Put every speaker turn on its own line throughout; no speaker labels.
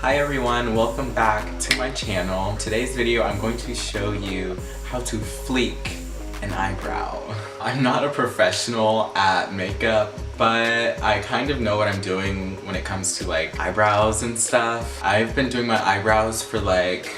Hi everyone, welcome back to my channel. Today's video I'm going to show you how to fleek an eyebrow. I'm not a professional at makeup, but I kind of know what I'm doing when it comes to like eyebrows and stuff. I've been doing my eyebrows for like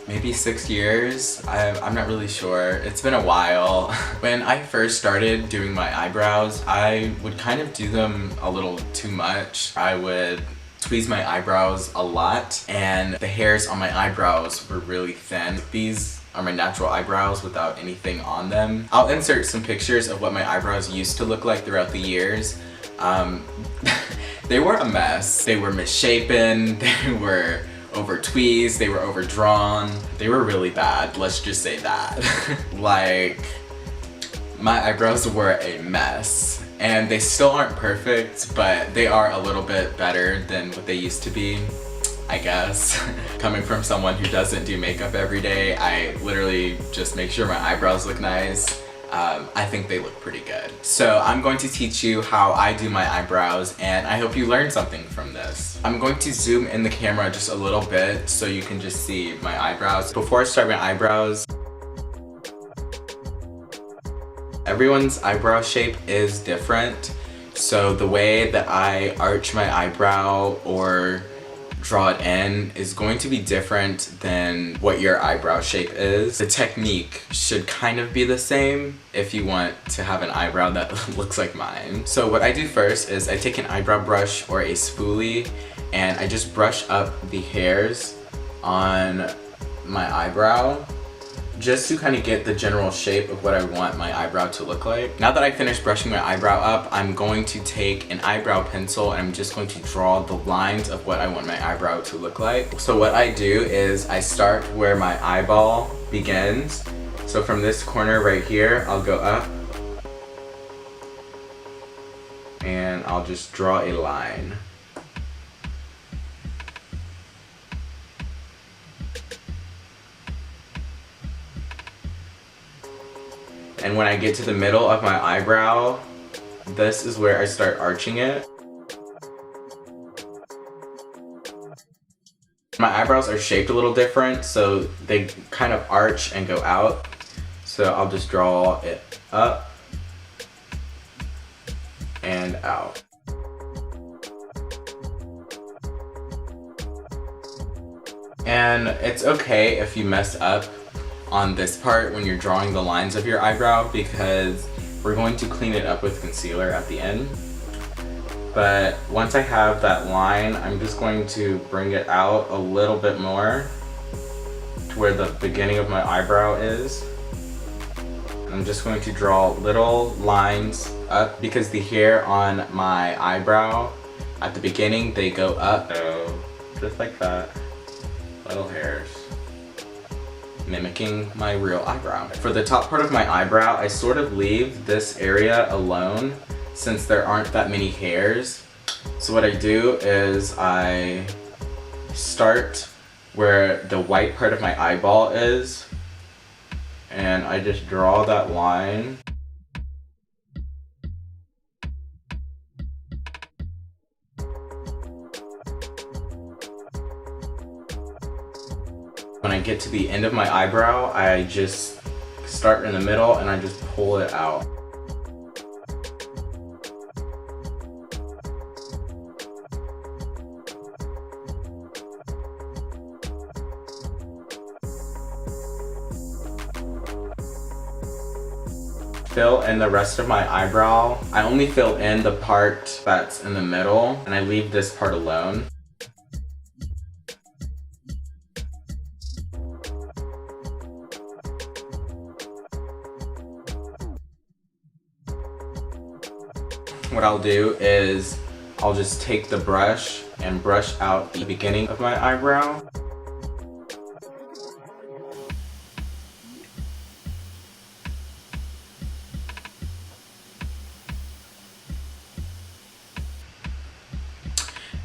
maybe 6 years. I'm not really sure. It's been a while. When I first started doing my eyebrows, I would kind of do them a little too much. I would tweeze my eyebrows a lot and the hairs on my eyebrows were really thin. These are my natural eyebrows without anything on them. I'll insert some pictures of what my eyebrows used to look like throughout the years. They were a mess. They were misshapen, they were over tweezed, they were overdrawn. They were really bad, let's just say that. Like, my eyebrows were a mess. And they still aren't perfect, but they are a little bit better than what they used to be, I guess. Coming from someone who doesn't do makeup every day, I literally just make sure my eyebrows look nice. I think they look pretty good. So I'm going to teach you how I do my eyebrows and I hope you learned something from this. I'm going to zoom in the camera just a little bit so you can just see my eyebrows. Before I start my eyebrows, everyone's eyebrow shape is different. So the way that I arch my eyebrow or draw it in is going to be different than what your eyebrow shape is. The technique should kind of be the same if you want to have an eyebrow that looks like mine. So what I do first is I take an eyebrow brush or a spoolie and I just brush up the hairs on my eyebrow just to kind of get the general shape of what I want my eyebrow to look like. Now that I finished brushing my eyebrow up, I'm going to take an eyebrow pencil and I'm just going to draw the lines of what I want my eyebrow to look like. So what I do is I start where my eyeball begins. So from this corner right here, I'll go up and I'll just draw a line. And when I get to the middle of my eyebrow, this is where I start arching it. My eyebrows are shaped a little different, so they kind of arch and go out. So I'll just draw it up and out. And it's okay if you mess up on this part when you're drawing the lines of your eyebrow because we're going to clean it up with concealer at the end. But once I have that line, I'm just going to bring it out a little bit more to where the beginning of my eyebrow is. I'm just going to draw little lines up because the hair on my eyebrow at the beginning, they go up. So just like that, little hairs, mimicking my real eyebrow. For the top part of my eyebrow, I sort of leave this area alone since there aren't that many hairs. So what I do is I start where the white part of my eyeball is and I just draw that line. When I get to the end of my eyebrow, I just start in the middle and I just pull it out. Fill in the rest of my eyebrow. I only fill in the part that's in the middle and I leave this part alone. What I'll do is I'll just take the brush and brush out the beginning of my eyebrow.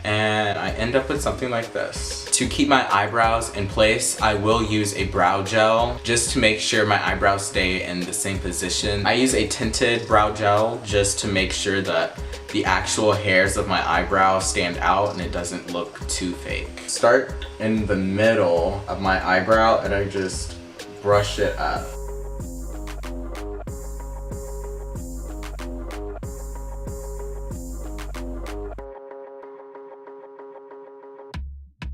And I end up with something like this. To keep my eyebrows in place, I will use a brow gel just to make sure my eyebrows stay in the same position. I use a tinted brow gel just to make sure that the actual hairs of my eyebrow stand out and it doesn't look too fake. Start in the middle of my eyebrow and I just brush it up.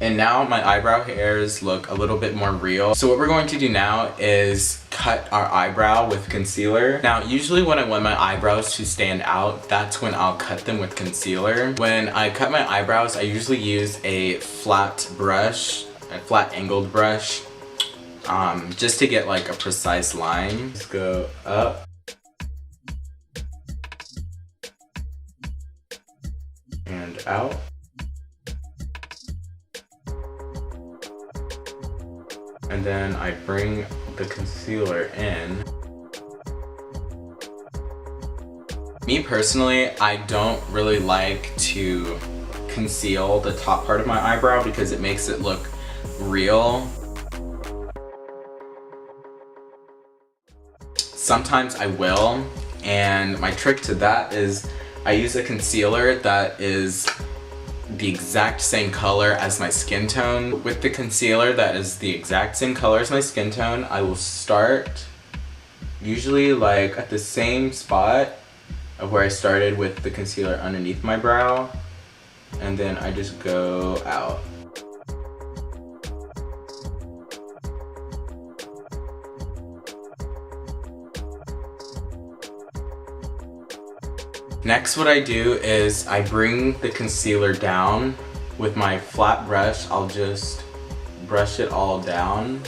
And now my eyebrow hairs look a little bit more real. So what we're going to do now is cut our eyebrow with concealer. Now, usually when I want my eyebrows to stand out, that's when I'll cut them with concealer. When I cut my eyebrows, I usually use a flat brush, a flat angled brush, just to get like a precise line. Just go up. And out. And then I bring the concealer in. Me personally, I don't really like to conceal the top part of my eyebrow because it makes it look real. Sometimes I will, and my trick to that is I use a concealer that is the exact same color as my skin tone. With the concealer that is the exact same color as my skin tone, I will start usually like at the same spot of where I started with the concealer underneath my brow, and then I just go out. Next, what I do is I bring the concealer down with my flat brush. I'll just brush it all down.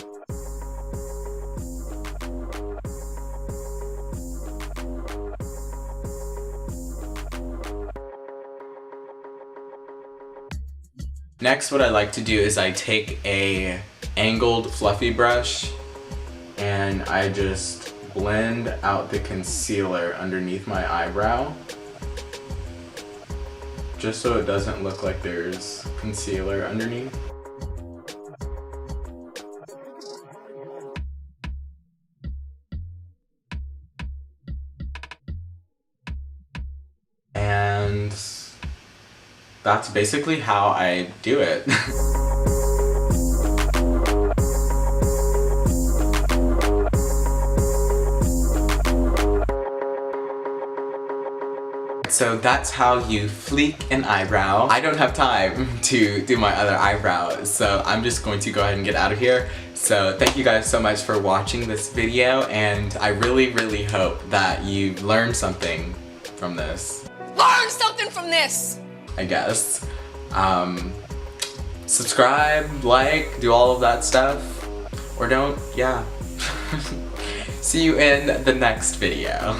Next, what I like to do is I take a angled fluffy brush and I just blend out the concealer underneath my eyebrow, just so it doesn't look like there's concealer underneath. And that's basically how I do it. So that's how you fleek an eyebrow. I don't have time to do my other eyebrow, so I'm just going to go ahead and get out of here. So thank you guys so much for watching this video, and I really hope that you learned something from this.
Learn something from this!
I guess. Subscribe, like, do all of that stuff. Or don't, yeah. See you in the next video.